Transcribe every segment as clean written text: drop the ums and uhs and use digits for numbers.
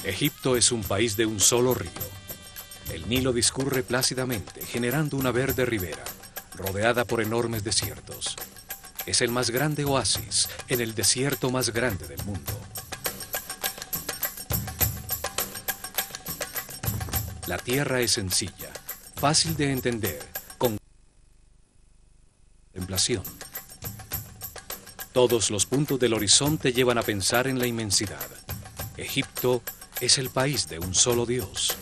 Egipto es un país de un solo río. El Nilo discurre plácidamente, generando una verde ribera, rodeada por enormes desiertos. Es el más grande oasis en el desierto más grande del mundo. La tierra es sencilla, fácil de entender, con contemplación. Todos los puntos del horizonte llevan a pensar en la inmensidad. Egipto es el país de un solo Dios.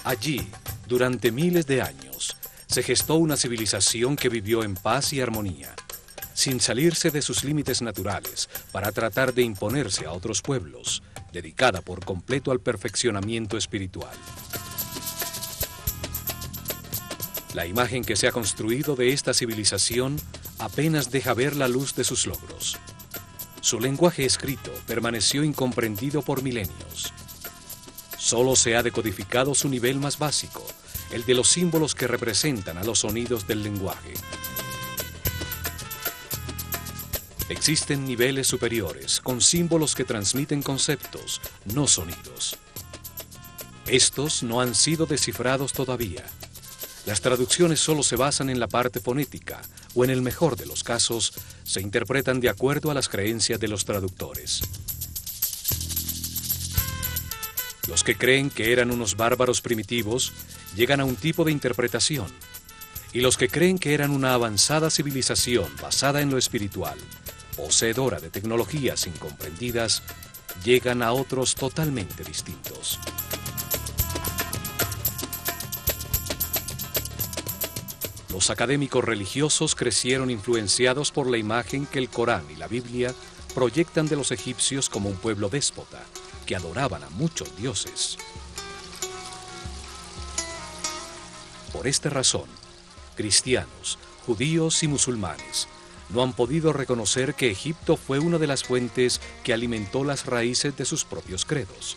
Allí, durante miles de años, se gestó una civilización que vivió en paz y armonía, sin salirse de sus límites naturales para tratar de imponerse a otros pueblos, dedicada por completo al perfeccionamiento espiritual. La imagen que se ha construido de esta civilización apenas deja ver la luz de sus logros. Su lenguaje escrito permaneció incomprendido por milenios. Solo se ha decodificado su nivel más básico, el de los símbolos que representan a los sonidos del lenguaje. Existen niveles superiores, con símbolos que transmiten conceptos, no sonidos. Estos no han sido descifrados todavía. Las traducciones solo se basan en la parte fonética, o en el mejor de los casos, se interpretan de acuerdo a las creencias de los traductores. Los que creen que eran unos bárbaros primitivos llegan a un tipo de interpretación, y los que creen que eran una avanzada civilización basada en lo espiritual, poseedora de tecnologías incomprendidas, llegan a otros totalmente distintos. Los académicos religiosos crecieron influenciados por la imagen que el Corán y la Biblia proyectan de los egipcios como un pueblo déspota, que adoraban a muchos dioses. Por esta razón, cristianos, judíos y musulmanes no han podido reconocer que Egipto fue una de las fuentes que alimentó las raíces de sus propios credos.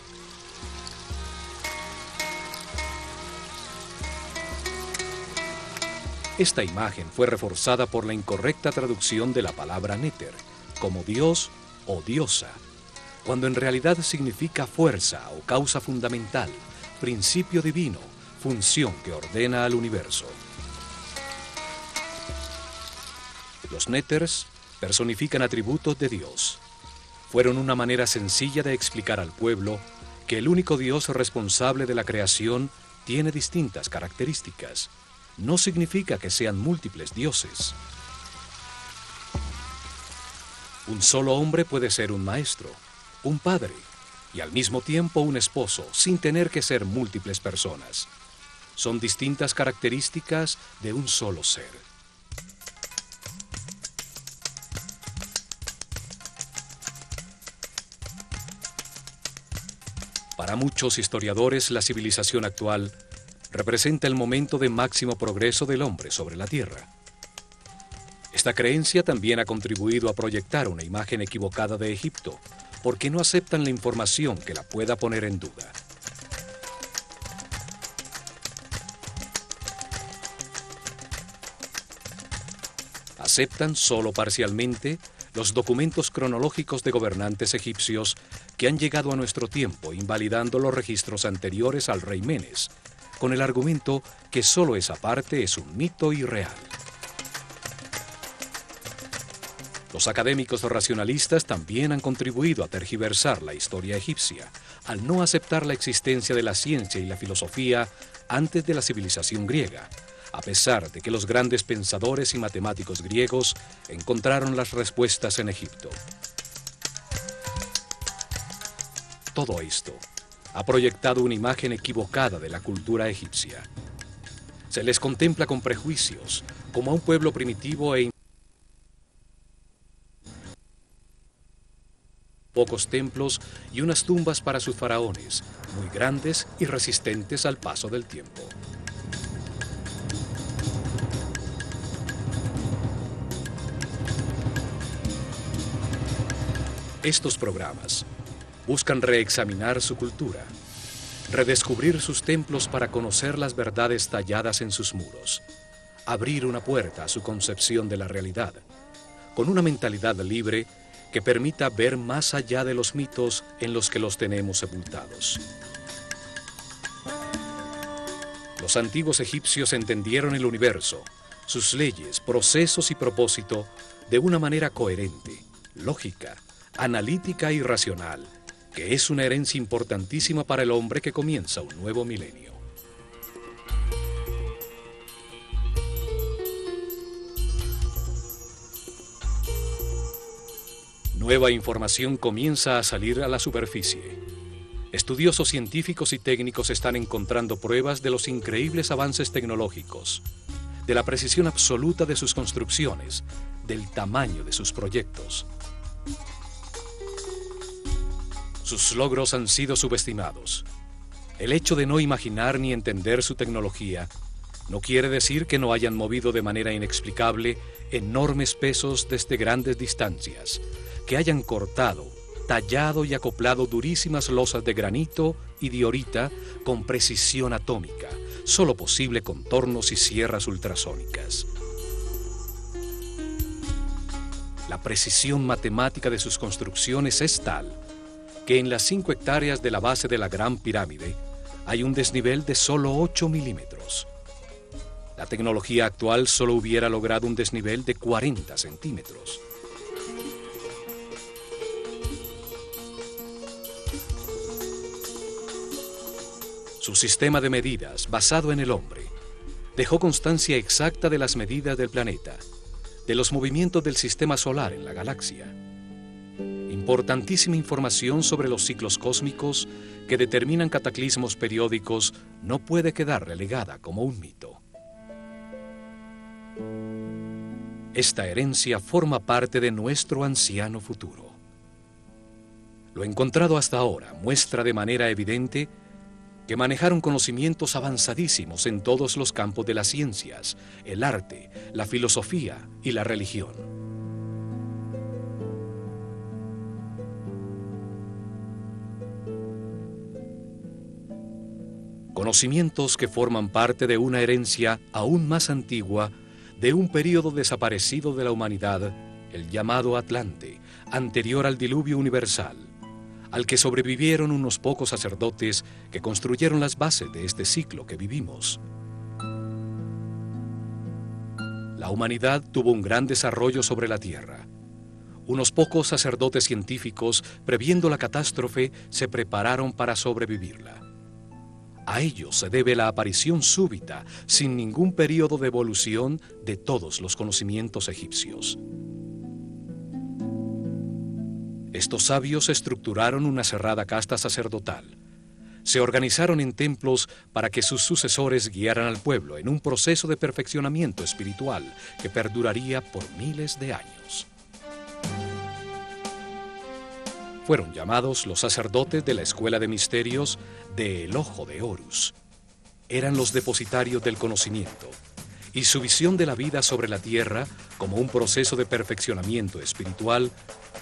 Esta imagen fue reforzada por la incorrecta traducción de la palabra néter, como Dios o diosa, cuando en realidad significa fuerza o causa fundamental, principio divino, función que ordena al universo. Los néters personifican atributos de Dios. Fueron una manera sencilla de explicar al pueblo que el único Dios responsable de la creación tiene distintas características. No significa que sean múltiples dioses. Un solo hombre puede ser un maestro, un padre y al mismo tiempo un esposo, sin tener que ser múltiples personas. Son distintas características de un solo ser. Para muchos historiadores, la civilización actual representa el momento de máximo progreso del hombre sobre la Tierra. Esta creencia también ha contribuido a proyectar una imagen equivocada de Egipto, porque no aceptan la información que la pueda poner en duda. Aceptan solo parcialmente los documentos cronológicos de gobernantes egipcios que han llegado a nuestro tiempo, invalidando los registros anteriores al rey Menes, con el argumento que solo esa parte es un mito irreal. Los académicos racionalistas también han contribuido a tergiversar la historia egipcia, al no aceptar la existencia de la ciencia y la filosofía antes de la civilización griega, a pesar de que los grandes pensadores y matemáticos griegos encontraron las respuestas en Egipto. Todo esto ha proyectado una imagen equivocada de la cultura egipcia. Se les contempla con prejuicios, como a un pueblo primitivo e pocos templos y unas tumbas para sus faraones, muy grandes y resistentes al paso del tiempo. Estos programas buscan reexaminar su cultura, redescubrir sus templos para conocer las verdades talladas en sus muros, abrir una puerta a su concepción de la realidad, con una mentalidad libre que permita ver más allá de los mitos en los que los tenemos sepultados. Los antiguos egipcios entendieron el universo, sus leyes, procesos y propósito de una manera coherente, lógica, analítica y racional, que es una herencia importantísima para el hombre que comienza un nuevo milenio. Nueva información comienza a salir a la superficie. Estudiosos científicos y técnicos están encontrando pruebas de los increíbles avances tecnológicos, de la precisión absoluta de sus construcciones, del tamaño de sus proyectos. Sus logros han sido subestimados. El hecho de no imaginar ni entender su tecnología no quiere decir que no hayan movido de manera inexplicable enormes pesos desde grandes distancias, que hayan cortado, tallado y acoplado durísimas losas de granito y diorita con precisión atómica, solo posible con tornos y sierras ultrasónicas. La precisión matemática de sus construcciones es tal que en las 5 hectáreas de la base de la Gran Pirámide hay un desnivel de solo 8 milímetros. La tecnología actual solo hubiera logrado un desnivel de 40 centímetros. Su sistema de medidas, basado en el hombre, dejó constancia exacta de las medidas del planeta, de los movimientos del sistema solar en la galaxia. Importantísima información sobre los ciclos cósmicos que determinan cataclismos periódicos no puede quedar relegada como un mito. Esta herencia forma parte de nuestro anciano futuro. Lo encontrado hasta ahora muestra de manera evidente que manejaron conocimientos avanzadísimos en todos los campos de las ciencias, el arte, la filosofía y la religión. Conocimientos que forman parte de una herencia aún más antigua de un período desaparecido de la humanidad, el llamado Atlante, anterior al diluvio universal, al que sobrevivieron unos pocos sacerdotes que construyeron las bases de este ciclo que vivimos. La humanidad tuvo un gran desarrollo sobre la Tierra. Unos pocos sacerdotes científicos, previendo la catástrofe, se prepararon para sobrevivirla. A ello se debe la aparición súbita, sin ningún período de evolución, de todos los conocimientos egipcios. Estos sabios estructuraron una cerrada casta sacerdotal. Se organizaron en templos para que sus sucesores guiaran al pueblo en un proceso de perfeccionamiento espiritual que perduraría por miles de años. Fueron llamados los sacerdotes de la escuela de misterios de El Ojo de Horus. Eran los depositarios del conocimiento, y su visión de la vida sobre la tierra como un proceso de perfeccionamiento espiritual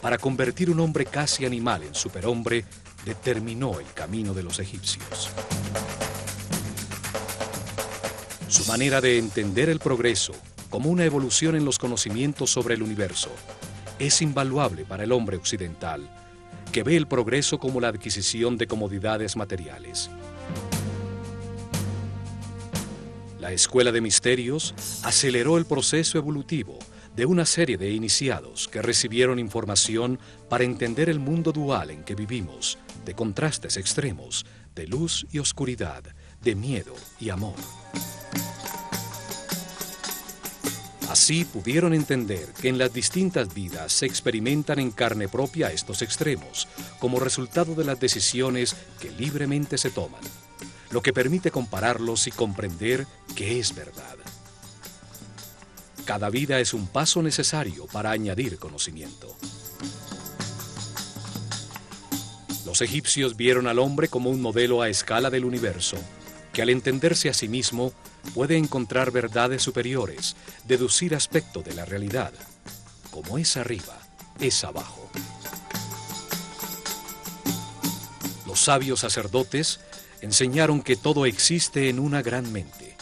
para convertir un hombre casi animal en superhombre determinó el camino de los egipcios. Su manera de entender el progreso como una evolución en los conocimientos sobre el universo es invaluable para el hombre occidental, que ve el progreso como la adquisición de comodidades materiales. La Escuela de Misterios aceleró el proceso evolutivo de una serie de iniciados que recibieron información para entender el mundo dual en que vivimos, de contrastes extremos, de luz y oscuridad, de miedo y amor. Así pudieron entender que en las distintas vidas se experimentan en carne propia estos extremos, como resultado de las decisiones que libremente se toman, lo que permite compararlos y comprender que es verdad. Cada vida es un paso necesario para añadir conocimiento. Los egipcios vieron al hombre como un modelo a escala del universo, que al entenderse a sí mismo puede encontrar verdades superiores, deducir aspectos de la realidad. Como es arriba, es abajo. Los sabios sacerdotes enseñaron que todo existe en una gran mente,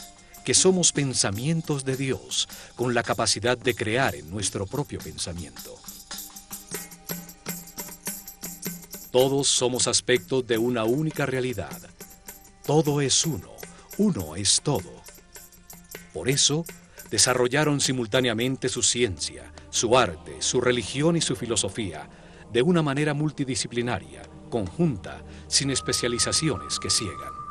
que somos pensamientos de Dios, con la capacidad de crear en nuestro propio pensamiento. Todos somos aspectos de una única realidad. Todo es uno, uno es todo. Por eso, desarrollaron simultáneamente su ciencia, su arte, su religión y su filosofía, de una manera multidisciplinaria, conjunta, sin especializaciones que ciegan.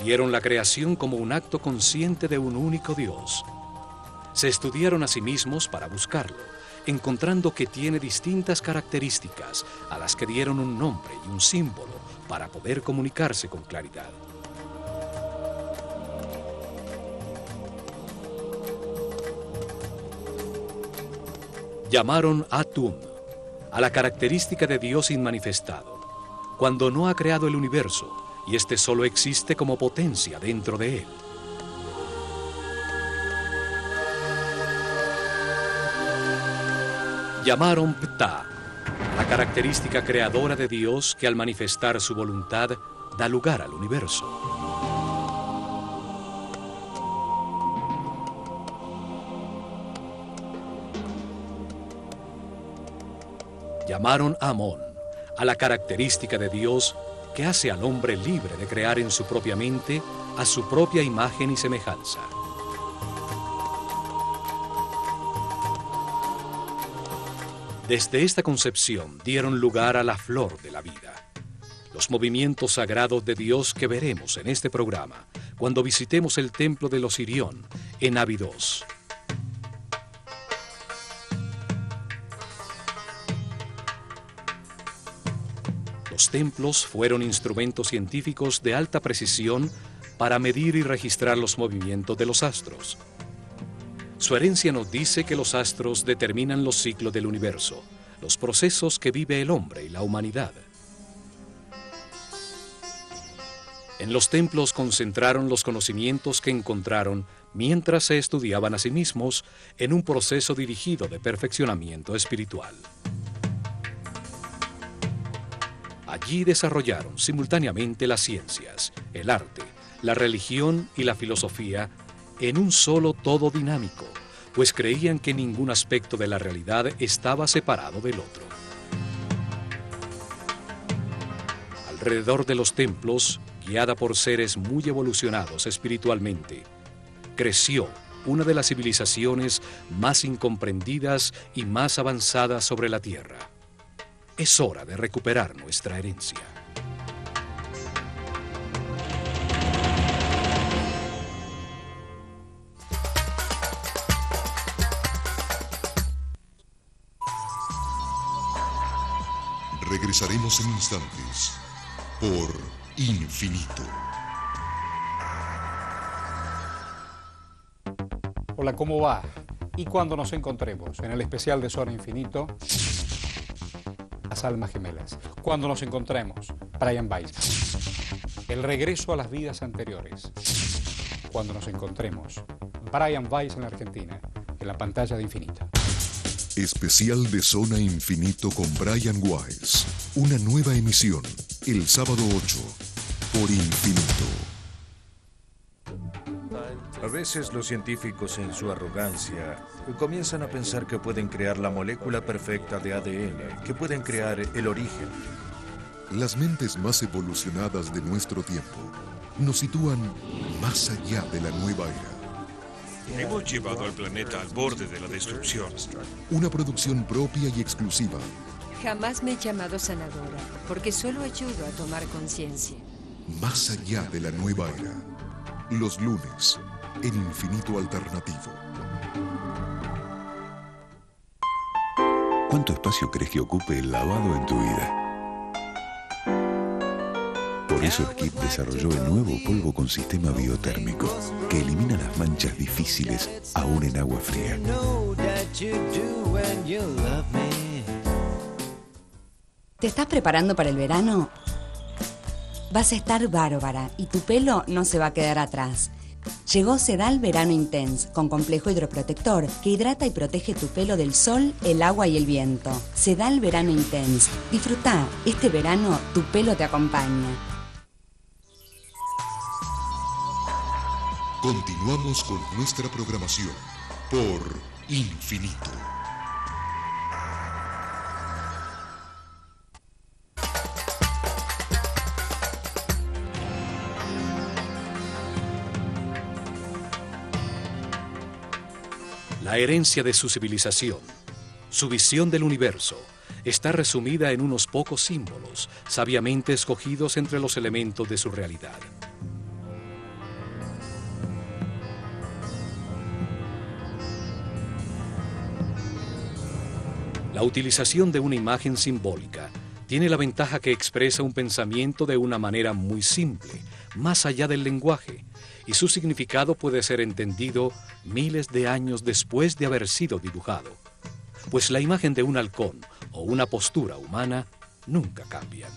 Vieron la creación como un acto consciente de un único Dios. Se estudiaron a sí mismos para buscarlo, encontrando que tiene distintas características a las que dieron un nombre y un símbolo para poder comunicarse con claridad. Llamaron Atum, a la característica de Dios inmanifestado, cuando no ha creado el universo, y este solo existe como potencia dentro de él. Llamaron Ptah, la característica creadora de Dios que al manifestar su voluntad da lugar al universo. Llamaron Amón, a la característica de Dios que hace al hombre libre de crear en su propia mente a su propia imagen y semejanza. Desde esta concepción dieron lugar a la flor de la vida, los movimientos sagrados de Dios que veremos en este programa cuando visitemos el templo de los Irión en Abidos. Los templos fueron instrumentos científicos de alta precisión para medir y registrar los movimientos de los astros. Su herencia nos dice que los astros determinan los ciclos del universo, los procesos que vive el hombre y la humanidad. En los templos concentraron los conocimientos que encontraron mientras se estudiaban a sí mismos en un proceso dirigido de perfeccionamiento espiritual. Allí desarrollaron simultáneamente las ciencias, el arte, la religión y la filosofía en un solo todo dinámico, pues creían que ningún aspecto de la realidad estaba separado del otro. Alrededor de los templos, guiada por seres muy evolucionados espiritualmente, creció una de las civilizaciones más incomprendidas y más avanzadas sobre la Tierra. Es hora de recuperar nuestra herencia. Regresaremos en instantes por Infinito. Hola, ¿cómo va? Y cuando nos encontremos en el especial de Zona Infinito, las almas gemelas. Cuando nos encontremos, Brian Weiss. El regreso a las vidas anteriores. Cuando nos encontremos, Brian Weiss en la Argentina, en la pantalla de Infinito. Especial de Zona Infinito con Brian Weiss. Una nueva emisión, el sábado 8, por Infinito. A veces los científicos en su arrogancia comienzan a pensar que pueden crear la molécula perfecta de ADN, que pueden crear el origen. Las mentes más evolucionadas de nuestro tiempo nos sitúan más allá de la nueva era. Hemos llevado al planeta al borde de la destrucción. Una producción propia y exclusiva. Jamás me he llamado sanadora, porque solo ayudo a tomar conciencia. Más allá de la nueva era. Los lunes, en Infinito Alternativo. ¿Cuánto espacio crees que ocupe el lavado en tu vida? Por eso Skip desarrolló el nuevo polvo con sistema biotérmico que elimina las manchas difíciles aún en agua fría. ¿Te estás preparando para el verano? Vas a estar bárbara y tu pelo no se va a quedar atrás. Llegó Sedal Verano Intense, con complejo hidroprotector que hidrata y protege tu pelo del sol, el agua y el viento. Sedal Verano Intense. Disfruta, este verano tu pelo te acompaña. Continuamos con nuestra programación por Infinito. La herencia de su civilización, su visión del universo, está resumida en unos pocos símbolos, sabiamente escogidos entre los elementos de su realidad. La utilización de una imagen simbólica tiene la ventaja que expresa un pensamiento de una manera muy simple, más allá del lenguaje, y su significado puede ser entendido miles de años después de haber sido dibujado, pues la imagen de un halcón o una postura humana nunca cambian.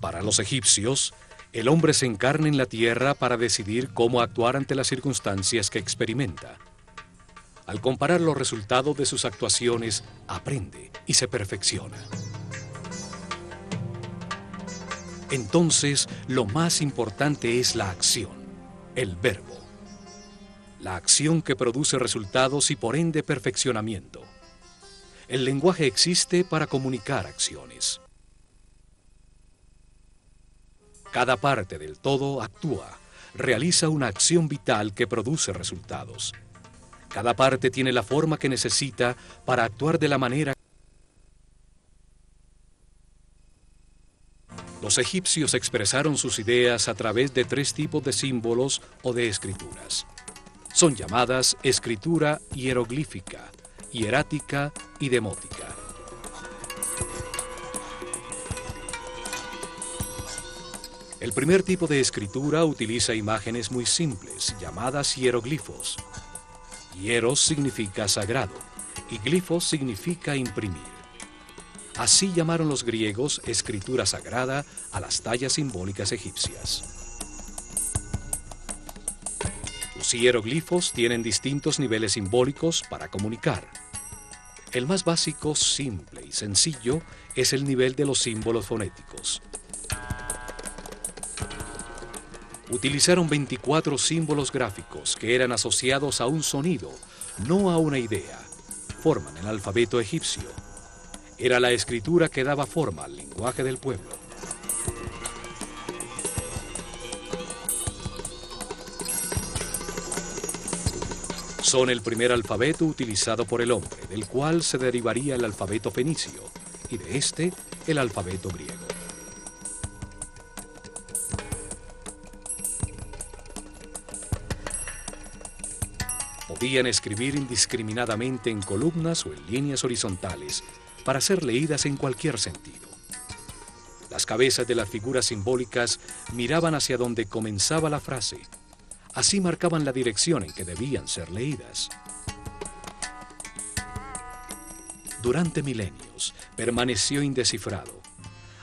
Para los egipcios, el hombre se encarna en la tierra para decidir cómo actuar ante las circunstancias que experimenta. Al comparar los resultados de sus actuaciones, aprende y se perfecciona. Entonces, lo más importante es la acción, el verbo. La acción que produce resultados y por ende perfeccionamiento. El lenguaje existe para comunicar acciones. Cada parte del todo actúa, realiza una acción vital que produce resultados. Cada parte tiene la forma que necesita para actuar de la manera. Los egipcios expresaron sus ideas a través de 3 tipos de símbolos o de escrituras. Son llamadas escritura hieroglífica, hierática y demótica. El primer tipo de escritura utiliza imágenes muy simples, llamadas hieroglifos. Hieros significa sagrado y glifos significa imprimir. Así llamaron los griegos escritura sagrada a las tallas simbólicas egipcias. Los hieroglifos tienen distintos niveles simbólicos para comunicar. El más básico, simple y sencillo es el nivel de los símbolos fonéticos. Utilizaron 24 símbolos gráficos que eran asociados a un sonido, no a una idea. Forman el alfabeto egipcio. Era la escritura que daba forma al lenguaje del pueblo. Son el primer alfabeto utilizado por el hombre, del cual se derivaría el alfabeto fenicio, y de este, el alfabeto griego. Podían escribir indiscriminadamente en columnas o en líneas horizontales para ser leídas en cualquier sentido. Las cabezas de las figuras simbólicas miraban hacia donde comenzaba la frase. Así marcaban la dirección en que debían ser leídas. Durante milenios permaneció indescifrado,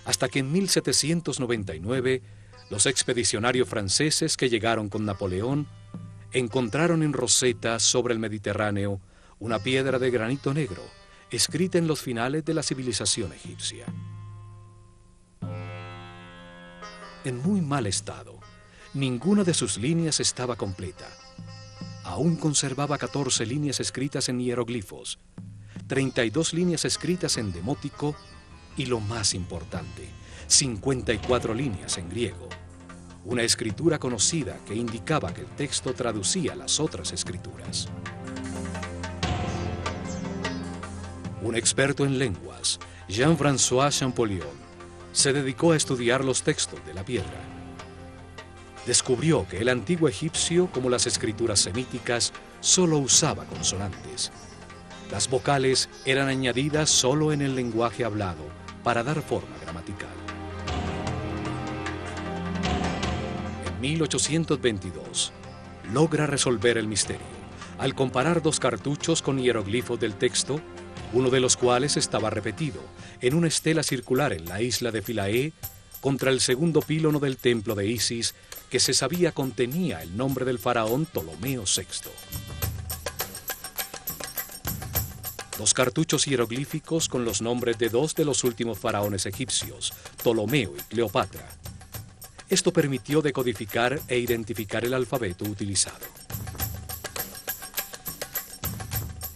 hasta que en 1799 los expedicionarios franceses que llegaron con Napoleón encontraron en Rosetta, sobre el Mediterráneo, una piedra de granito negro, escrita en los finales de la civilización egipcia. En muy mal estado, ninguna de sus líneas estaba completa. Aún conservaba 14 líneas escritas en hieroglifos, 32 líneas escritas en demótico y, lo más importante, 54 líneas en griego. Una escritura conocida que indicaba que el texto traducía las otras escrituras. Un experto en lenguas, Jean-François Champollion, se dedicó a estudiar los textos de la piedra. Descubrió que el antiguo egipcio, como las escrituras semíticas, solo usaba consonantes. Las vocales eran añadidas solo en el lenguaje hablado para dar forma gramatical. En 1822, logra resolver el misterio al comparar 2 cartuchos con hieroglifos del texto, uno de los cuales estaba repetido en una estela circular en la isla de Philae contra el segundo pílono del templo de Isis, que se sabía contenía el nombre del faraón Ptolomeo VI. 2 cartuchos hieroglíficos con los nombres de 2 de los últimos faraones egipcios, Ptolomeo y Cleopatra. Esto permitió decodificar e identificar el alfabeto utilizado.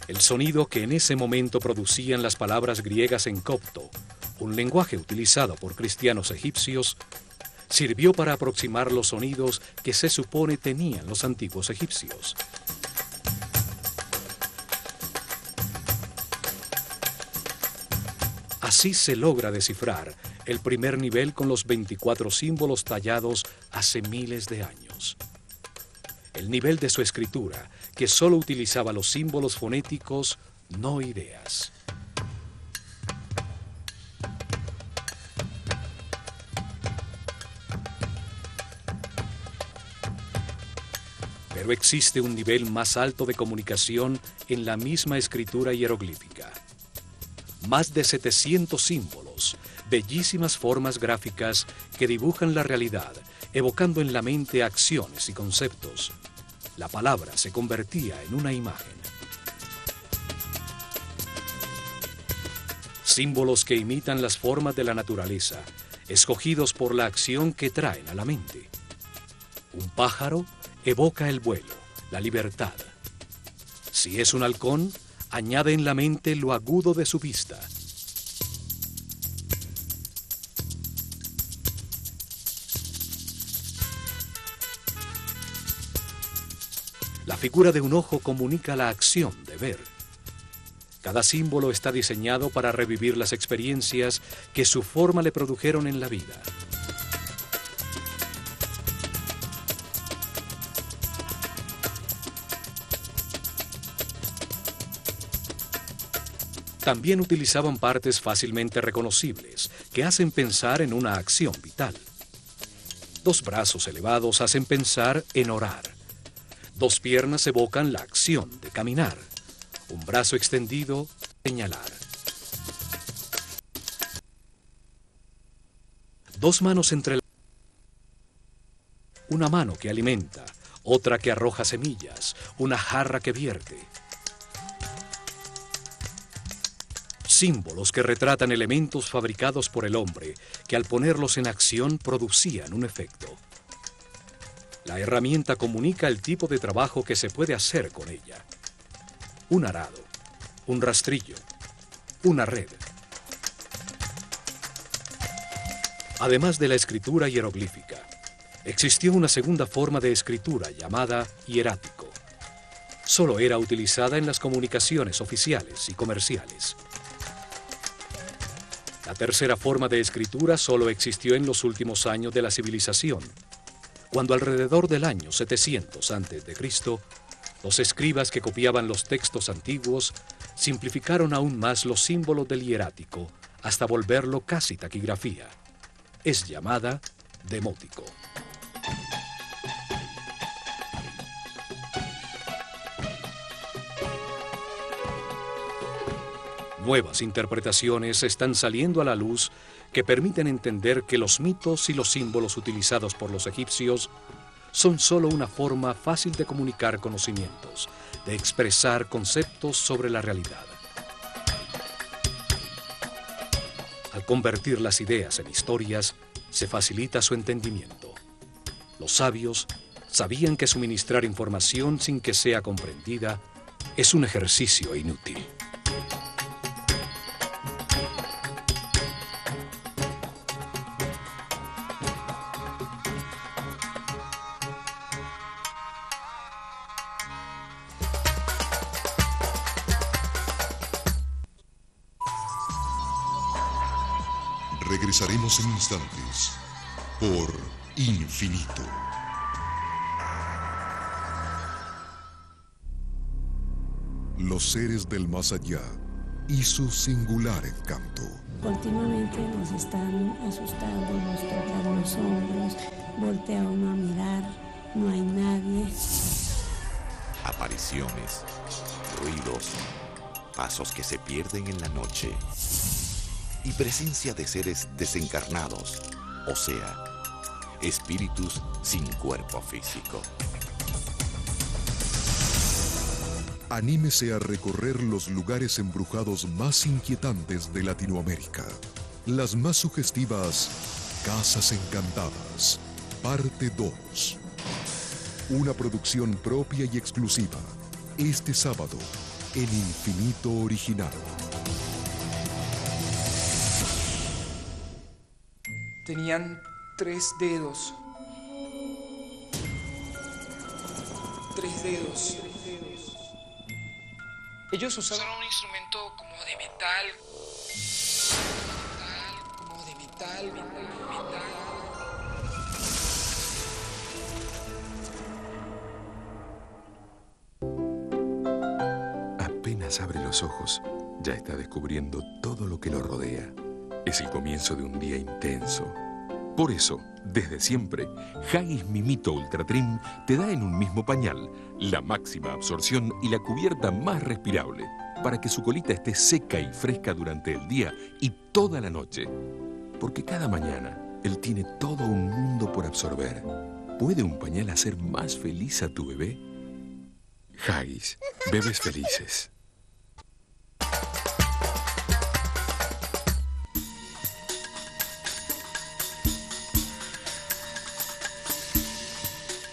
El sonido que en ese momento producían las palabras griegas en copto, un lenguaje utilizado por cristianos egipcios, sirvió para aproximar los sonidos que se supone tenían los antiguos egipcios. Así se logra descifrar el primer nivel con los 24 símbolos tallados hace miles de años. El nivel de su escritura, que solo utilizaba los símbolos fonéticos, no ideas. Pero existe un nivel más alto de comunicación en la misma escritura hieroglífica. Más de 700 símbolos, bellísimas formas gráficas que dibujan la realidad, evocando en la mente acciones y conceptos. La palabra se convertía en una imagen. Símbolos que imitan las formas de la naturaleza, escogidos por la acción que traen a la mente. Un pájaro evoca el vuelo, la libertad. Si es un halcón, añade en la mente lo agudo de su vista. La figura de un ojo comunica la acción de ver. Cada símbolo está diseñado para revivir las experiencias que su forma le produjeron en la vida. También utilizaban partes fácilmente reconocibles, que hacen pensar en una acción vital. 2 brazos elevados hacen pensar en orar. 2 piernas evocan la acción de caminar. Un brazo extendido, señalar. 2 manos una mano que alimenta, otra que arroja semillas, una jarra que vierte. Símbolos que retratan elementos fabricados por el hombre, que al ponerlos en acción producían un efecto. La herramienta comunica el tipo de trabajo que se puede hacer con ella. Un arado, un rastrillo, una red. Además de la escritura hieroglífica, existió una segunda forma de escritura llamada hierático. Solo era utilizada en las comunicaciones oficiales y comerciales. La tercera forma de escritura solo existió en los últimos años de la civilización, cuando alrededor del año 700 a.C., los escribas que copiaban los textos antiguos simplificaron aún más los símbolos del hierático hasta volverlo casi taquigrafía. Es llamada demótico. Nuevas interpretaciones están saliendo a la luz que permiten entender que los mitos y los símbolos utilizados por los egipcios son solo una forma fácil de comunicar conocimientos, de expresar conceptos sobre la realidad. Al convertir las ideas en historias, se facilita su entendimiento. Los sabios sabían que suministrar información sin que sea comprendida es un ejercicio inútil. Regresaremos en instantes por Infinito. Los seres del más allá y su singular encanto. Continuamente nos están asustando, nos tocan los hombros, voltea uno a mirar, no hay nadie. Apariciones, ruidos, pasos que se pierden en la noche y presencia de seres desencarnados, o sea, espíritus sin cuerpo físico. Anímese a recorrer los lugares embrujados más inquietantes de Latinoamérica. Las más sugestivas Casas Encantadas, parte 2. Una producción propia y exclusiva, este sábado, en Infinito Original. Tenían 3 dedos. 3 dedos. Ellos usaban un instrumento como de metal. Como de metal. Apenas abre los ojos, ya está descubriendo todo lo que lo rodea. Es el comienzo de un día intenso. Por eso, desde siempre, Haggis Mimito Ultra Trim te da en un mismo pañal la máxima absorción y la cubierta más respirable para que su colita esté seca y fresca durante el día y toda la noche. Porque cada mañana él tiene todo un mundo por absorber. ¿Puede un pañal hacer más feliz a tu bebé? Haggis, bebés felices.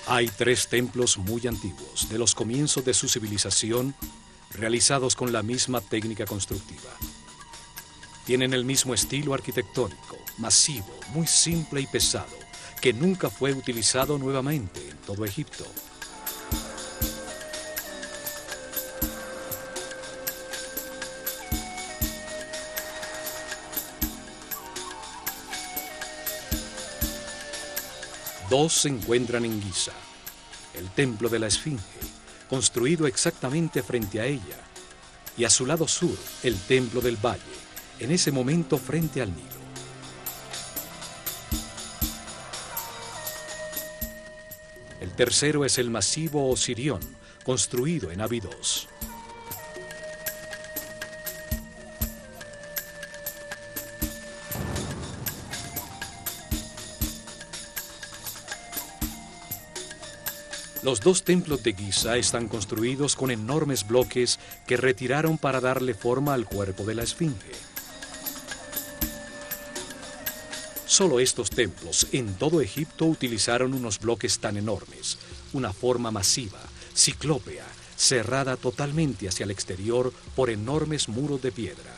Hay 3 templos muy antiguos, de los comienzos de su civilización, realizados con la misma técnica constructiva. Tienen el mismo estilo arquitectónico, masivo, muy simple y pesado, que nunca fue utilizado nuevamente en todo Egipto. Dos se encuentran en Giza, el templo de la Esfinge, construido exactamente frente a ella, y a su lado sur, el templo del Valle, en ese momento frente al Nilo. El tercero es el masivo Osirión, construido en Abidos. Los 2 templos de Giza están construidos con enormes bloques que retiraron para darle forma al cuerpo de la Esfinge. Solo estos templos en todo Egipto utilizaron unos bloques tan enormes, una forma masiva, ciclópea, cerrada totalmente hacia el exterior por enormes muros de piedra,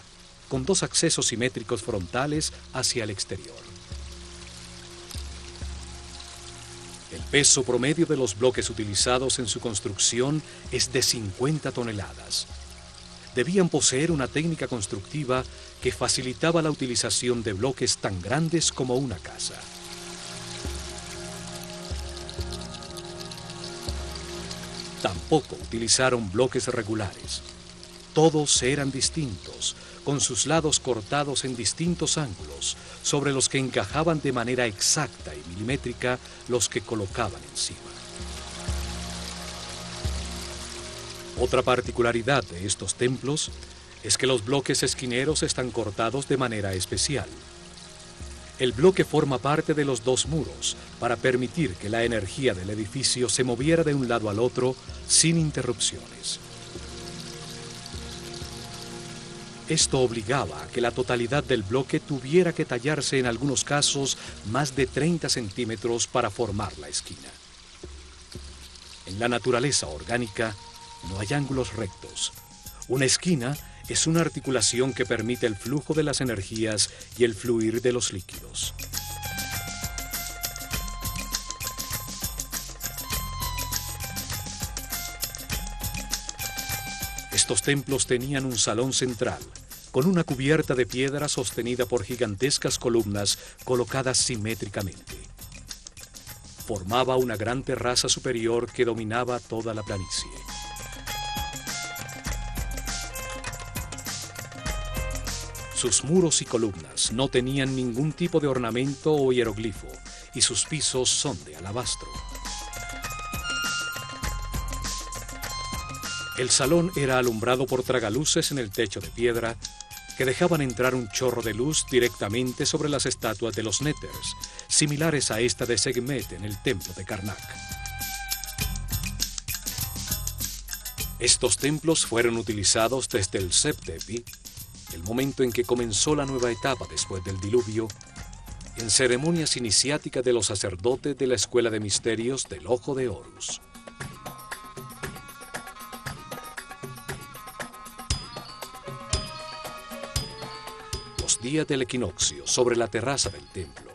con 2 accesos simétricos frontales hacia el exterior. El peso promedio de los bloques utilizados en su construcción es de 50 toneladas. Debían poseer una técnica constructiva que facilitaba la utilización de bloques tan grandes como una casa. Tampoco utilizaron bloques regulares. Todos eran distintos, con sus lados cortados en distintos ángulos, sobre los que encajaban de manera exacta y milimétrica los que colocaban encima. Otra particularidad de estos templos es que los bloques esquineros están cortados de manera especial. El bloque forma parte de los 2 muros para permitir que la energía del edificio se moviera de un lado al otro sin interrupciones. Esto obligaba a que la totalidad del bloque tuviera que tallarse en algunos casos más de 30 centímetros para formar la esquina. En la naturaleza orgánica no hay ángulos rectos. Una esquina es una articulación que permite el flujo de las energías y el fluir de los líquidos. Estos templos tenían un salón central, con una cubierta de piedra sostenida por gigantescas columnas colocadas simétricamente. Formaba una gran terraza superior que dominaba toda la planicie. Sus muros y columnas no tenían ningún tipo de ornamento o hieroglifo, y sus pisos son de alabastro. El salón era alumbrado por tragaluces en el techo de piedra que dejaban entrar un chorro de luz directamente sobre las estatuas de los Néters, similares a esta de Sekhmet en el templo de Karnak. Estos templos fueron utilizados desde el Sep-Tepi, el momento en que comenzó la nueva etapa después del diluvio, en ceremonias iniciáticas de los sacerdotes de la Escuela de Misterios del Ojo de Horus. Los días del equinoccio, sobre la terraza del templo,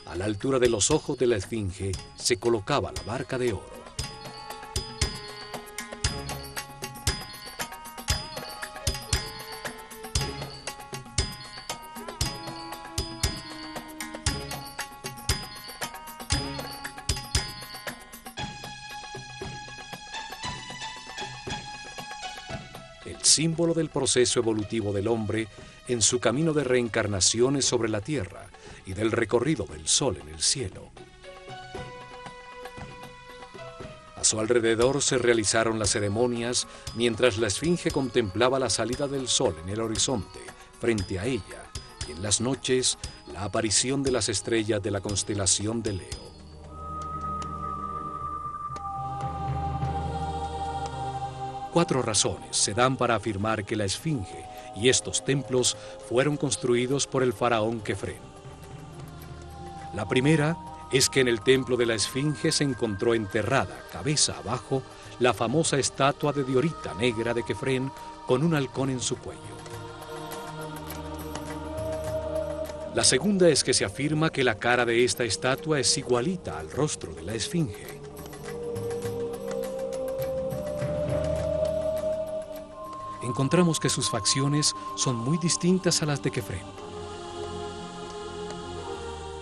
a la altura de los ojos de la esfinge, se colocaba la barca de oro. Símbolo del proceso evolutivo del hombre en su camino de reencarnaciones sobre la tierra y del recorrido del sol en el cielo. A su alrededor se realizaron las ceremonias mientras la esfinge contemplaba la salida del sol en el horizonte frente a ella y en las noches la aparición de las estrellas de la constelación de Leo. Cuatro razones se dan para afirmar que la esfinge y estos templos fueron construidos por el faraón Kefren. La primera es que en el templo de la esfinge se encontró enterrada, cabeza abajo, la famosa estatua de diorita negra de Kefren con un halcón en su cuello. La segunda es que se afirma que la cara de esta estatua es igualita al rostro de la esfinge. Encontramos que sus facciones son muy distintas a las de Kefren.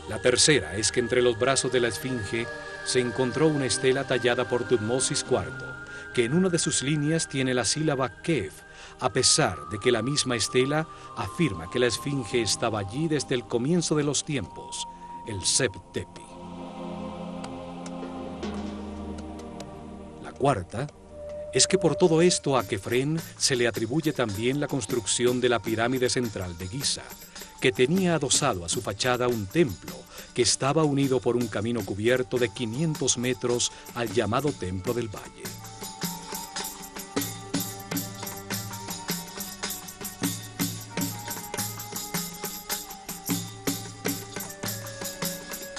La tercera es que entre los brazos de la esfinge se encontró una estela tallada por Tutmosis IV, que en una de sus líneas tiene la sílaba Kef, a pesar de que la misma estela afirma que la esfinge estaba allí desde el comienzo de los tiempos, el Sep-Tepi. La cuarta es que por todo esto a Kefren se le atribuye también la construcción de la pirámide central de Giza, que tenía adosado a su fachada un templo que estaba unido por un camino cubierto de 500 metros al llamado Templo del Valle.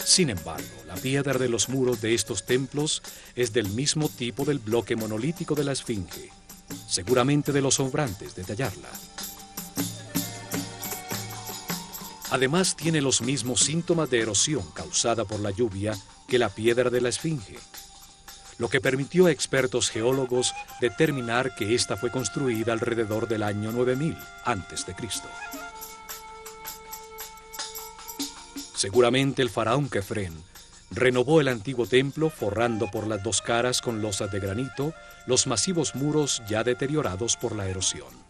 Sin embargo, la piedra de los muros de estos templos es del mismo tipo del bloque monolítico de la esfinge, seguramente de los sobrantes de tallarla. Además, tiene los mismos síntomas de erosión causada por la lluvia que la piedra de la esfinge, lo que permitió a expertos geólogos determinar que ésta fue construida alrededor del año 9000 a.C. Seguramente el faraón Kefren renovó el antiguo templo forrando por las dos caras con losas de granito los masivos muros ya deteriorados por la erosión.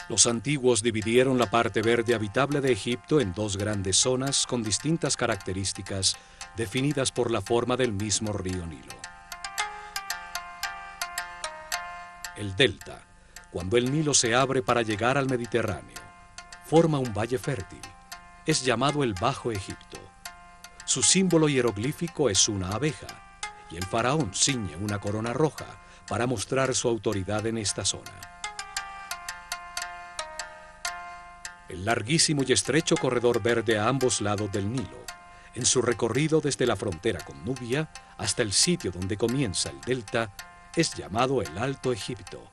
Los antiguos dividieron la parte verde habitable de Egipto en dos grandes zonas con distintas características definidas por la forma del mismo río Nilo. El delta, cuando el Nilo se abre para llegar al Mediterráneo, forma un valle fértil. Es llamado el Bajo Egipto. Su símbolo hieroglífico es una abeja, y el faraón ciñe una corona roja para mostrar su autoridad en esta zona. El larguísimo y estrecho corredor verde a ambos lados del Nilo, en su recorrido desde la frontera con Nubia hasta el sitio donde comienza el delta, es llamado el Alto Egipto.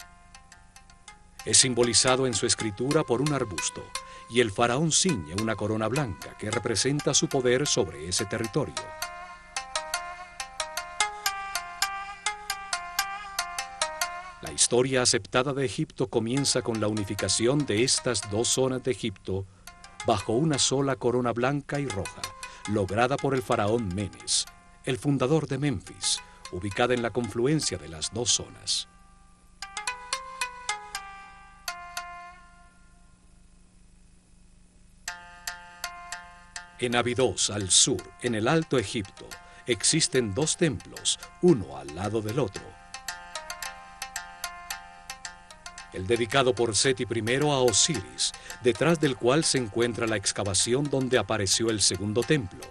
Es simbolizado en su escritura por un arbusto, y el faraón ciñe una corona blanca que representa su poder sobre ese territorio. La historia aceptada de Egipto comienza con la unificación de estas dos zonas de Egipto bajo una sola corona blanca y roja, lograda por el faraón Menes, el fundador de Menfis, ubicada en la confluencia de las dos zonas. En Abidos, al sur, en el Alto Egipto, existen dos templos, uno al lado del otro. El dedicado por Seti I a Osiris, detrás del cual se encuentra la excavación donde apareció el segundo templo,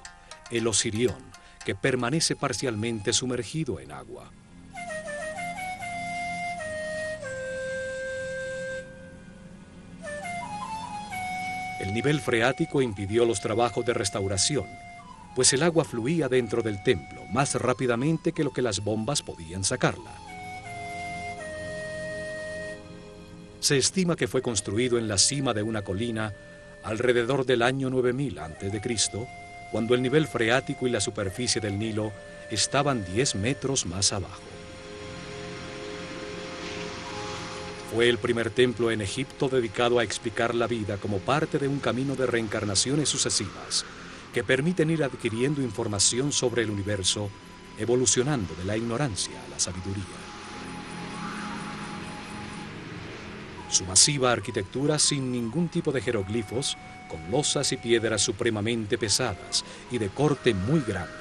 el Osirión, que permanece parcialmente sumergido en agua. El nivel freático impidió los trabajos de restauración, pues el agua fluía dentro del templo más rápidamente que lo que las bombas podían sacarla. Se estima que fue construido en la cima de una colina alrededor del año 9000 a.C., cuando el nivel freático y la superficie del Nilo estaban 10 metros más abajo. Fue el primer templo en Egipto dedicado a explicar la vida como parte de un camino de reencarnaciones sucesivas que permiten ir adquiriendo información sobre el universo, evolucionando de la ignorancia a la sabiduría. Su masiva arquitectura sin ningún tipo de jeroglifos, con losas y piedras supremamente pesadas y de corte muy grande,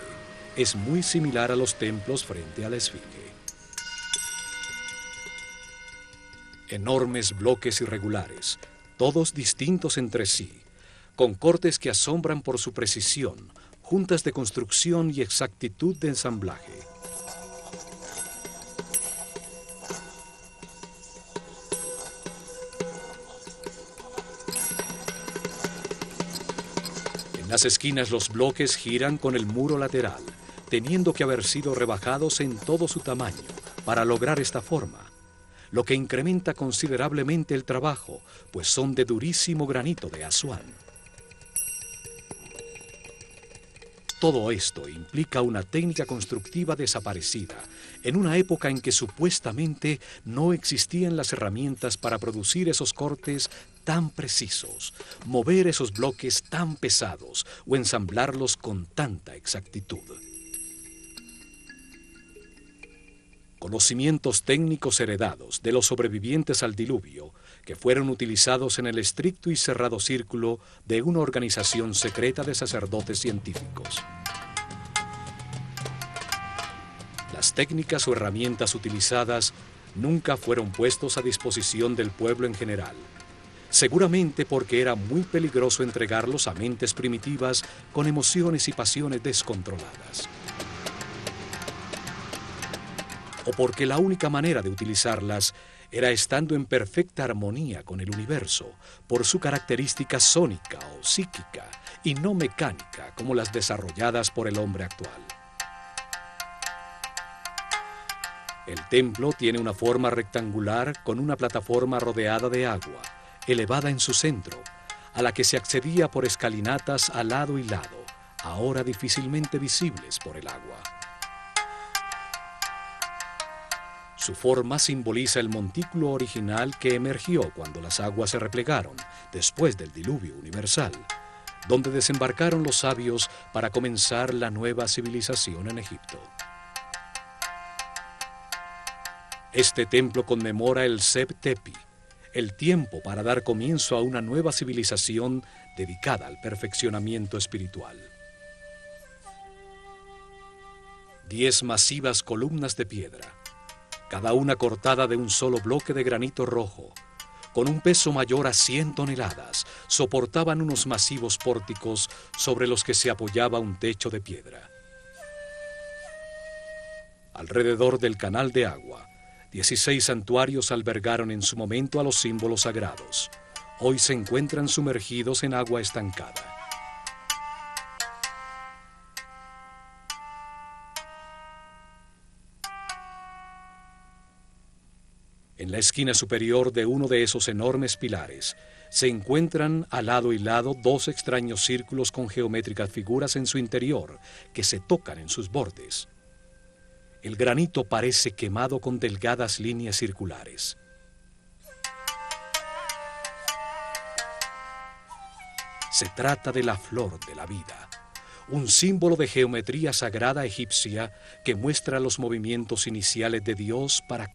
es muy similar a los templos frente a la Esfinge. Enormes bloques irregulares, todos distintos entre sí, con cortes que asombran por su precisión, juntas de construcción y exactitud de ensamblaje. En las esquinas los bloques giran con el muro lateral, teniendo que haber sido rebajados en todo su tamaño para lograr esta forma, lo que incrementa considerablemente el trabajo, pues son de durísimo granito de Asuán. Todo esto implica una técnica constructiva desaparecida, en una época en que supuestamente no existían las herramientas para producir esos cortes tan precisos, mover esos bloques tan pesados o ensamblarlos con tanta exactitud. Conocimientos técnicos heredados de los sobrevivientes al diluvio que fueron utilizados en el estricto y cerrado círculo de una organización secreta de sacerdotes científicos. Las técnicas o herramientas utilizadas nunca fueron puestos a disposición del pueblo en general, seguramente porque era muy peligroso entregarlos a mentes primitivas con emociones y pasiones descontroladas, o porque la única manera de utilizarlas era estando en perfecta armonía con el universo por su característica sónica o psíquica y no mecánica como las desarrolladas por el hombre actual. El templo tiene una forma rectangular con una plataforma rodeada de agua, elevada en su centro, a la que se accedía por escalinatas a lado y lado, ahora difícilmente visibles por el agua. Su forma simboliza el montículo original que emergió cuando las aguas se replegaron después del diluvio universal, donde desembarcaron los sabios para comenzar la nueva civilización en Egipto. Este templo conmemora el Seb Tepi, el tiempo para dar comienzo a una nueva civilización dedicada al perfeccionamiento espiritual. 10 masivas columnas de piedra, cada una cortada de un solo bloque de granito rojo, con un peso mayor a 100 toneladas, soportaban unos masivos pórticos sobre los que se apoyaba un techo de piedra. Alrededor del canal de agua, 16 santuarios albergaron en su momento a los símbolos sagrados. Hoy se encuentran sumergidos en agua estancada. En la esquina superior de uno de esos enormes pilares se encuentran a lado y lado 2 extraños círculos con geométricas figuras en su interior que se tocan en sus bordes. El granito parece quemado con delgadas líneas circulares. Se trata de la flor de la vida, un símbolo de geometría sagrada egipcia que muestra los movimientos iniciales de Dios para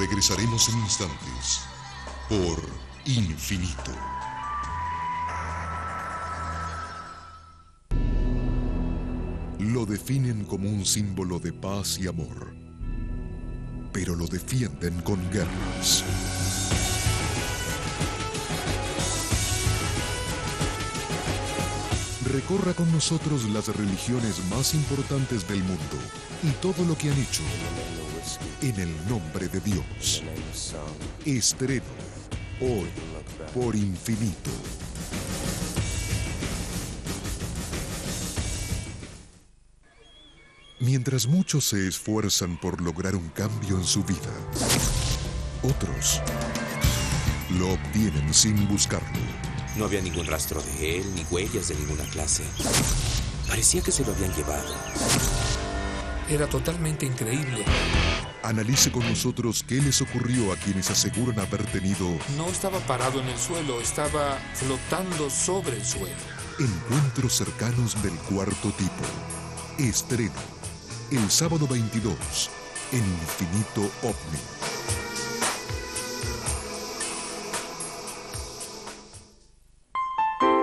Regresaremos en instantes por Infinito. Lo definen como un símbolo de paz y amor, pero lo defienden con guerras. Recorra con nosotros las religiones más importantes del mundo y todo lo que han hecho en el nombre de Dios. Estreno hoy por Infinito. Mientras muchos se esfuerzan por lograr un cambio en su vida, otros lo obtienen sin buscarlo. No había ningún rastro de él, ni huellas de ninguna clase. Parecía que se lo habían llevado. Era totalmente increíble. Analice con nosotros qué les ocurrió a quienes aseguran haber tenido... No estaba parado en el suelo, estaba flotando sobre el suelo. Encuentros cercanos del cuarto tipo. Estreno el sábado 22 en Infinito OVNI.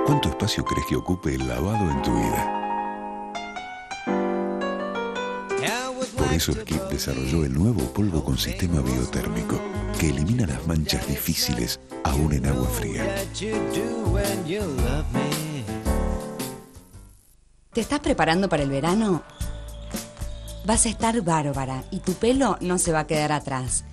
¿Cuánto espacio crees que ocupe el lavado en tu vida? Por eso Skip desarrolló el nuevo polvo con sistema biotérmico, que elimina las manchas difíciles aún en agua fría. ¿Te estás preparando para el verano? Vas a estar bárbara y tu pelo no se va a quedar atrás.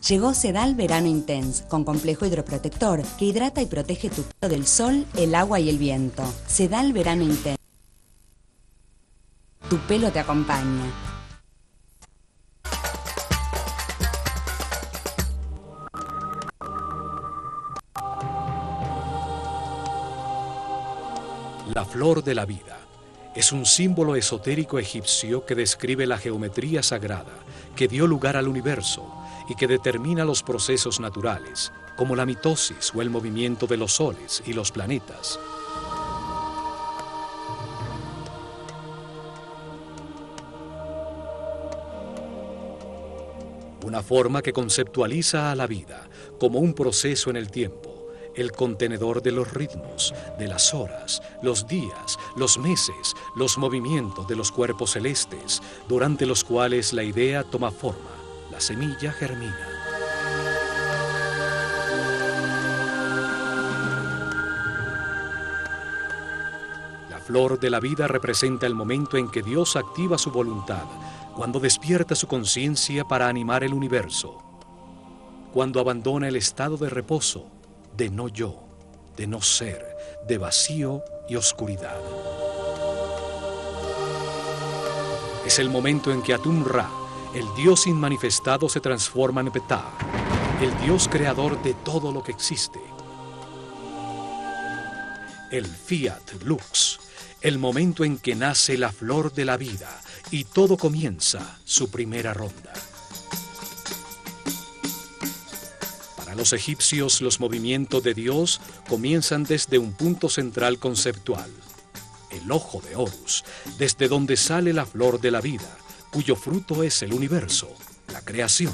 Llegó Sedal Verano Intense, con complejo hidroprotector que hidrata y protege tu pelo del sol, el agua y el viento. Sedal Verano Intense. Tu pelo te acompaña. La flor de la vida es un símbolo esotérico egipcio que describe la geometría sagrada que dio lugar al universo y que determina los procesos naturales, como la mitosis o el movimiento de los soles y los planetas. Una forma que conceptualiza a la vida como un proceso en el tiempo, el contenedor de los ritmos, de las horas, los días, los meses, los movimientos de los cuerpos celestes, durante los cuales la idea toma forma, la semilla germina. La flor de la vida representa el momento en que Dios activa su voluntad, cuando despierta su conciencia para animar el universo, cuando abandona el estado de reposo, de no yo, de no ser, de vacío y oscuridad. Es el momento en que Atum-Ra, el Dios inmanifestado, se transforma en Ptah, el Dios creador de todo lo que existe. El Fiat Lux, el momento en que nace la flor de la vida y todo comienza su primera ronda. Para los egipcios, los movimientos de Dios comienzan desde un punto central conceptual, el ojo de Horus, desde donde sale la flor de la vida, cuyo fruto es el universo, la creación.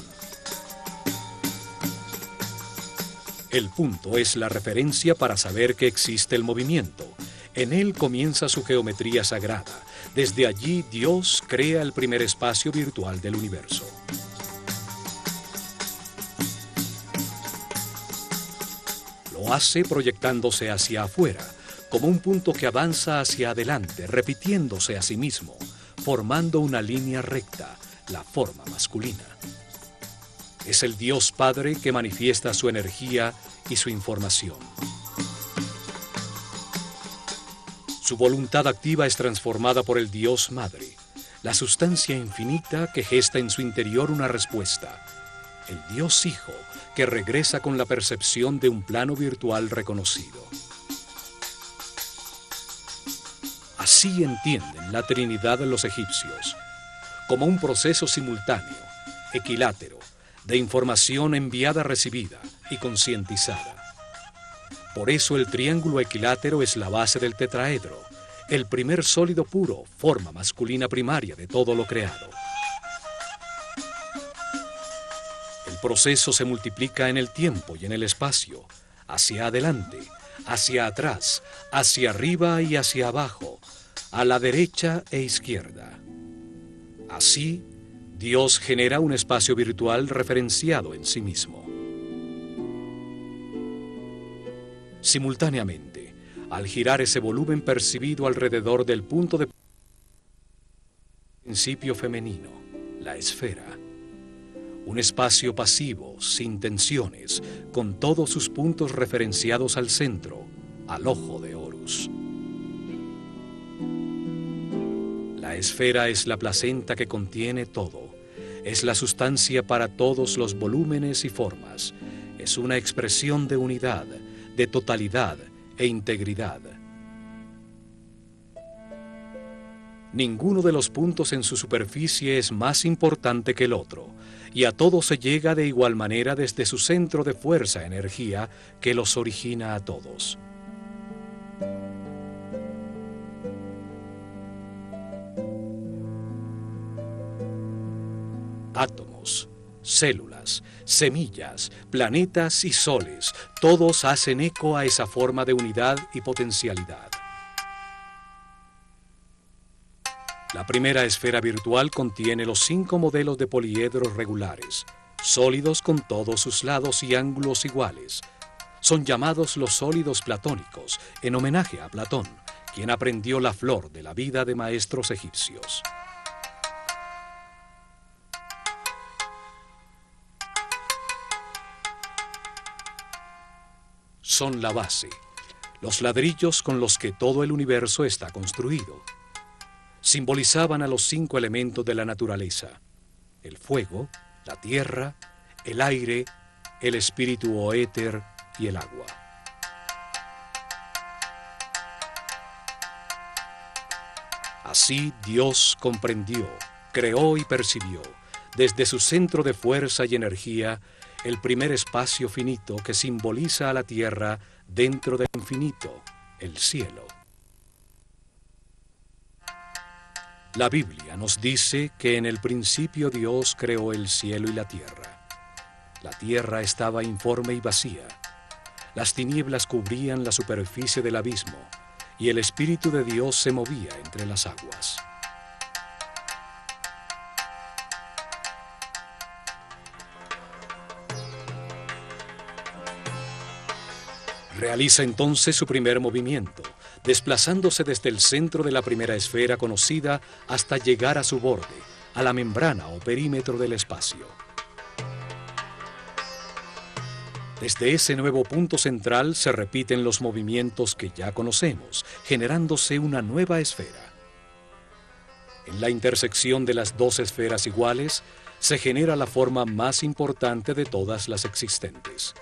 El punto es la referencia para saber que existe el movimiento. En él comienza su geometría sagrada. Desde allí Dios crea el primer espacio virtual del universo. Lo hace proyectándose hacia afuera, como un punto que avanza hacia adelante, repitiéndose a sí mismo, formando una línea recta, la forma masculina. Es el Dios Padre que manifiesta su energía y su información. Su voluntad activa es transformada por el Dios Madre, la sustancia infinita que gesta en su interior una respuesta. El Dios Hijo que regresa con la percepción de un plano virtual reconocido. Así entienden la Trinidad de los egipcios, como un proceso simultáneo, equilátero, de información enviada-recibida y concientizada. Por eso el triángulo equilátero es la base del tetraedro, el primer sólido puro, forma masculina primaria de todo lo creado. El proceso se multiplica en el tiempo y en el espacio, hacia adelante, hacia atrás, hacia arriba y hacia abajo, a la derecha e izquierda. Así, Dios genera un espacio virtual referenciado en sí mismo. Simultáneamente, al girar ese volumen percibido alrededor del punto de principio femenino, la esfera, un espacio pasivo, sin tensiones, con todos sus puntos referenciados al centro, al ojo de Horus. La esfera es la placenta que contiene todo, es la sustancia para todos los volúmenes y formas, es una expresión de unidad, de totalidad e integridad. Ninguno de los puntos en su superficie es más importante que el otro, y a todos se llega de igual manera desde su centro de fuerza-energía que los origina a todos. Átomos, células, semillas, planetas y soles, todos hacen eco a esa forma de unidad y potencialidad. La primera esfera virtual contiene los 5 modelos de poliedros regulares, sólidos con todos sus lados y ángulos iguales. Son llamados los sólidos platónicos, en homenaje a Platón, quien aprendió la flor de la vida de maestros egipcios. Son la base, los ladrillos con los que todo el universo está construido. Simbolizaban a los 5 elementos de la naturaleza: el fuego, la tierra, el aire, el espíritu o éter y el agua. Así Dios comprendió, creó y percibió, desde su centro de fuerza y energía, el primer espacio finito que simboliza a la tierra dentro del infinito, el cielo. La Biblia nos dice que en el principio Dios creó el cielo y la tierra. La tierra estaba informe y vacía. Las tinieblas cubrían la superficie del abismo y el Espíritu de Dios se movía entre las aguas. Realiza entonces su primer movimiento, desplazándose desde el centro de la primera esfera conocida hasta llegar a su borde, a la membrana o perímetro del espacio. Desde ese nuevo punto central se repiten los movimientos que ya conocemos, generándose una nueva esfera. En la intersección de las 2 esferas iguales se genera la forma más importante de todas las existentes.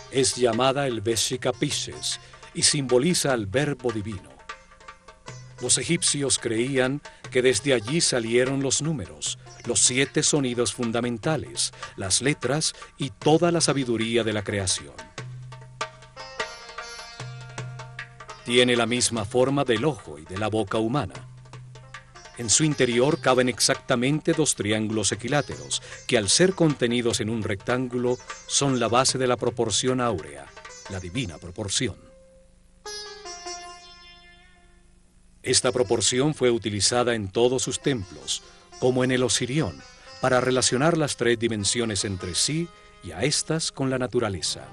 Es llamada el Veshika Pisces y simboliza al Verbo Divino. Los egipcios creían que desde allí salieron los números, los 7 sonidos fundamentales, las letras y toda la sabiduría de la creación. Tiene la misma forma del ojo y de la boca humana. En su interior caben exactamente 2 triángulos equiláteros, que al ser contenidos en un rectángulo son la base de la proporción áurea, la divina proporción. Esta proporción fue utilizada en todos sus templos, como en el Osirión, para relacionar las 3 dimensiones entre sí y a estas con la naturaleza.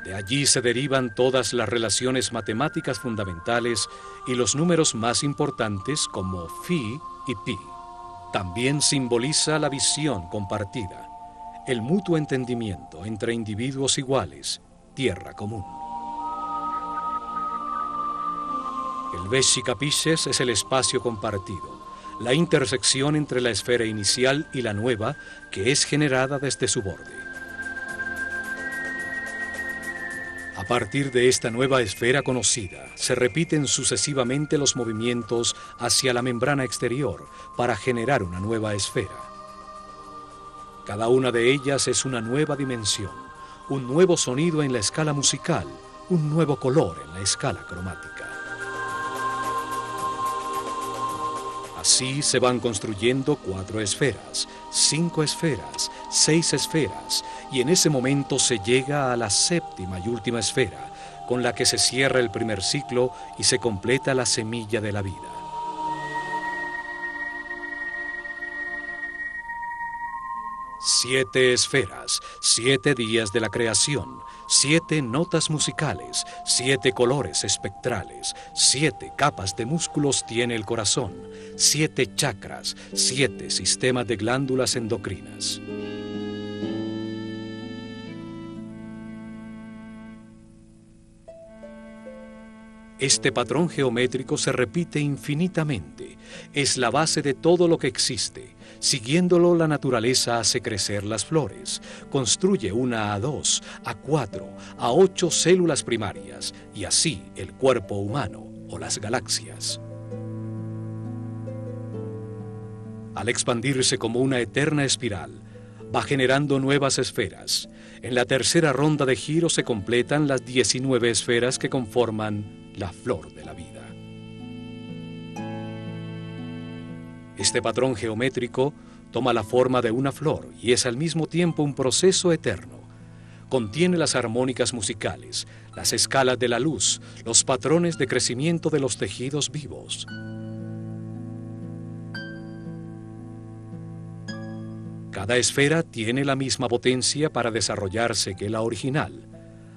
De allí se derivan todas las relaciones matemáticas fundamentales y los números más importantes como Phi y Pi. También simboliza la visión compartida, el mutuo entendimiento entre individuos iguales, tierra común. El Veshika Pisces es el espacio compartido, la intersección entre la esfera inicial y la nueva que es generada desde su borde. A partir de esta nueva esfera conocida, se repiten sucesivamente los movimientos hacia la membrana exterior para generar una nueva esfera. Cada una de ellas es una nueva dimensión, un nuevo sonido en la escala musical, un nuevo color en la escala cromática. Así se van construyendo 4 esferas, 5 esferas, 6 esferas, y en ese momento se llega a la 7ª y última esfera, con la que se cierra el primer ciclo y se completa la semilla de la vida. Siete esferas, 7 días de la creación, 7 notas musicales, 7 colores espectrales, 7 capas de músculos tiene el corazón, 7 chakras, 7 sistemas de glándulas endocrinas. Este patrón geométrico se repite infinitamente, es la base de todo lo que existe. Siguiéndolo, la naturaleza hace crecer las flores, construye una a 2, a 4, a 8 células primarias, y así el cuerpo humano o las galaxias. Al expandirse como una eterna espiral, va generando nuevas esferas. En la tercera ronda de giro se completan las 19 esferas que conforman la flor de la vida. Este patrón geométrico toma la forma de una flor y es al mismo tiempo un proceso eterno. Contiene las armónicas musicales, las escalas de la luz, los patrones de crecimiento de los tejidos vivos. Cada esfera tiene la misma potencia para desarrollarse que la original.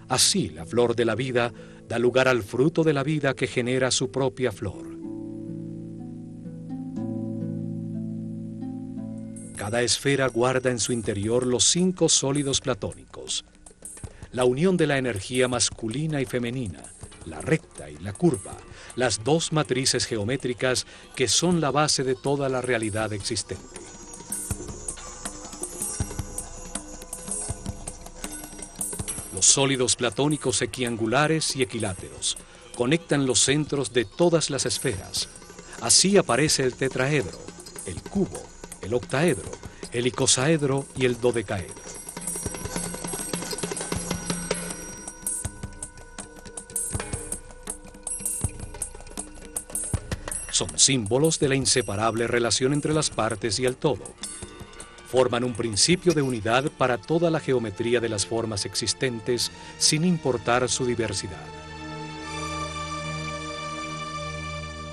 Así, la flor de la vida da lugar al fruto de la vida que genera su propia flor. Cada esfera guarda en su interior los 5 sólidos platónicos, la unión de la energía masculina y femenina, la recta y la curva, las 2 matrices geométricas que son la base de toda la realidad existente. Los sólidos platónicos equiangulares y equiláteros conectan los centros de todas las esferas. Así aparece el tetraedro, el cubo, el octaedro, el icosaedro y el dodecaedro. Son símbolos de la inseparable relación entre las partes y el todo. Forman un principio de unidad para toda la geometría de las formas existentes, sin importar su diversidad.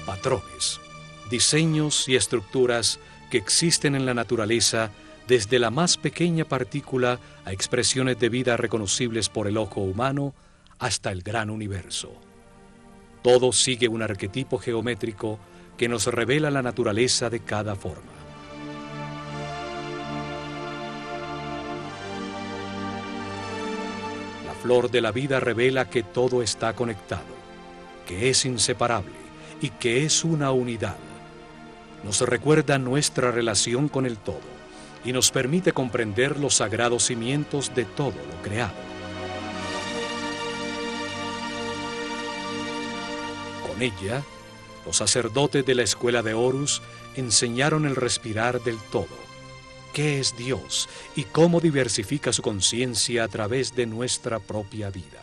Patrones, diseños y estructuras que existen en la naturaleza, desde la más pequeña partícula a expresiones de vida reconocibles por el ojo humano hasta el gran universo. Todo sigue un arquetipo geométrico que nos revela la naturaleza de cada forma. La flor de la vida revela que todo está conectado, que es inseparable y que es una unidad. Nos recuerda nuestra relación con el todo y nos permite comprender los sagrados cimientos de todo lo creado. Con ella, los sacerdotes de la escuela de Horus enseñaron el respirar del todo, qué es Dios y cómo diversifica su conciencia a través de nuestra propia vida.